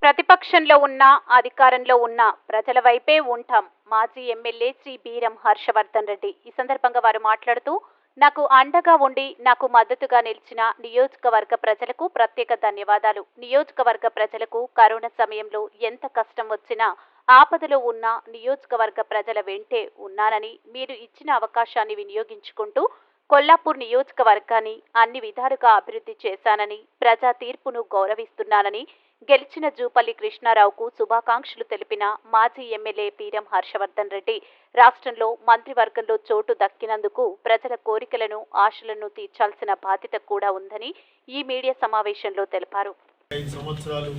ప్రతిపక్షంలో ఉన్న అధికారంలో ఉన్న ప్రజల వైపే ఉంటాం. మాజీ ఎమ్మెల్యే శ్రీ బీరం హర్షవర్ధన్ రెడ్డి ఈ సందర్భంగా వారు మాట్లాడుతూ, నాకు అండగా ఉండి నాకు మద్దతుగా నిలిచిన నియోజకవర్గ ప్రజలకు ప్రత్యేక ధన్యవాదాలు. నియోజకవర్గ ప్రజలకు కరోనా సమయంలో ఎంత కష్టం వచ్చినా ఆపదలో ఉన్న నియోజకవర్గ ప్రజల వెంటే ఉన్నానని, మీరు ఇచ్చిన అవకాశాన్ని వినియోగించుకుంటూ కొల్లాపూర్ నియోజకవర్గాన్ని అన్ని విధాలుగా అభివృద్ధి చేశానని, ప్రజా తీర్పును గౌరవిస్తున్నానని, గెలిచిన జూపల్లి కృష్ణారావుకు శుభాకాంక్షలు తెలిపిన మాజీ ఎమ్మెల్యే బీరం హర్షవర్ధన్ రెడ్డి, రాష్ట్రంలో మంత్రివర్గంలో చోటు దక్కినందుకు ప్రజల కోరికలను, ఆశలను తీర్చాల్సిన బాధ్యత కూడా ఉందని ఈ మీడియా సమావేశంలో తెలిపారు. 5 సంవత్సరాలు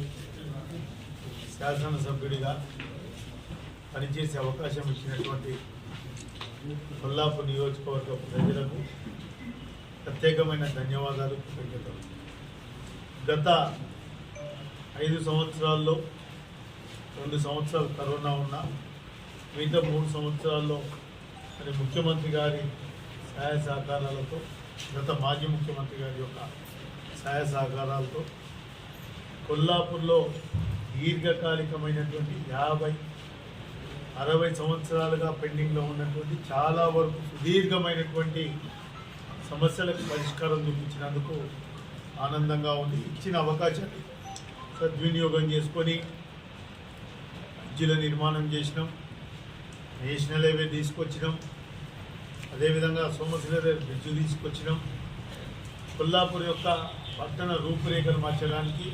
శాసనసభ్యుడిగా పనిచేసే అవకాశం ఇచ్చినటువంటి కొల్లాపూర్ నియోజకవర్గ ప్రజలకు ప్రత్యేకమైన ధన్యవాదాలు, కృతజ్ఞతలు. గత 5 సంవత్సరాల్లో 2 సంవత్సరాలు కరోనా ఉన్నా మిగతా 3 సంవత్సరాల్లో మరి ముఖ్యమంత్రి గారి సహాయ సహకారాలతో, గత మాజీ ముఖ్యమంత్రి గారి యొక్క సహాయ సహకారాలతో కొల్లాపూర్లో దీర్ఘకాలికమైనటువంటి 50-60 సంవత్సరాలుగా పెండింగ్లో ఉన్నటువంటి చాలా వరకు సుదీర్ఘమైనటువంటి సమస్యలకు పరిష్కారం చూపించినందుకు ఆనందంగా ఉంది. ఇచ్చిన అవకాశాన్ని సద్వినియోగం చేసుకొని బ్రిడ్జిల నిర్మాణం చేసినాం, నేషనల్ హైవే తీసుకొచ్చినాం, అదేవిధంగా సోమశిల బ్రిడ్జ్ తీసుకొచ్చినాం. కొల్లాపూర్ యొక్క పట్టణ రూపురేఖలు మార్చడానికి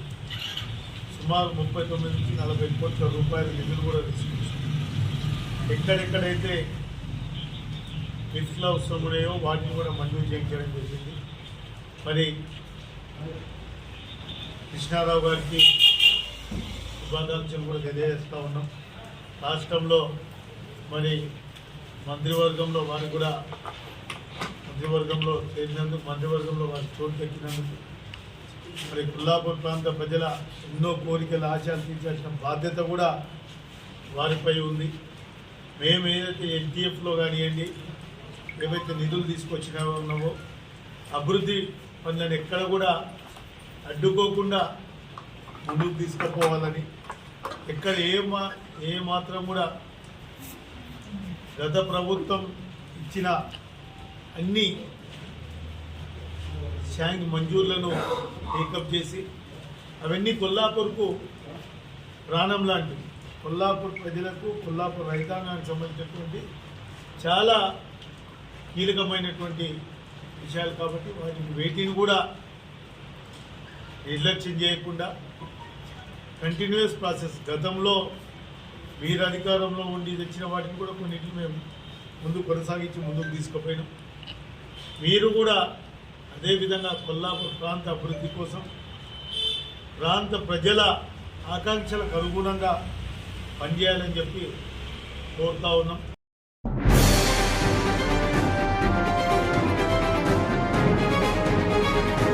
సుమారు 39 నుంచి 40 కోట్ల రూపాయల నిధులు కూడా తీసుకొచ్చినాం. ఎక్కడెక్కడైతే లిఫ్ట్లు అవసరం ఉన్నాయో వాటిని కూడా మంజూరు చేయించడం జరిగింది. మరి కృష్ణారావు గారికి శుభాకాంక్షలు కూడా తెలియజేస్తూ ఉన్నాం. రాష్ట్రంలో మరి మంత్రివర్గంలో వారు కూడా మంత్రివర్గంలో చేరినందుకు, మంత్రివర్గంలో వారు చోటు దక్కినందుకు మరి కొల్లాపూర్ ప్రాంత ప్రజల ఎన్నో కోరికలు, ఆశలు తీర్చాల్సిన బాధ్యత కూడా వారిపై ఉంది. మేము ఏదైతే ఎన్టీఎఫ్లో కానివ్వండి, ఏవైతే నిధులు తీసుకొచ్చినా ఉన్నామో అభివృద్ధి పనులను ఎక్కడ కూడా అడ్డుకోకుండా ముందుకు తీసుకుపోవాలని, ఎక్కడ ఏ మాత్రం కూడా గత ప్రభుత్వం ఇచ్చిన అన్ని మంజూర్లను టేకప్ చేసి అవన్నీ కొల్లాపూర్కు ప్రాణం లాంటివి. కొల్లాపూర్ ప్రజలకు, కొల్లాపూర్ రైతాంగానికి సంబంధించినటువంటి చాలా కీలకమైనటువంటి విషయాలు కాబట్టి వేటిని కూడా నిర్లక్ష్యం చేయకుండా కంటిన్యూస్ ప్రాసెస్, గతంలో మీరు అధికారంలో ఉండి తెచ్చిన వాటిని కూడా కొన్నిటిని మేము ముందుకు కొనసాగించి ముందుకు తీసుకుపోయినాం. మీరు కూడా అదేవిధంగా కొల్లాపూర్ ప్రాంత అభివృద్ధి కోసం, ప్రాంత ప్రజల ఆకాంక్షలకు అనుగుణంగా పనిచేయాలని చెప్పి కోరుతా ఉన్నాం.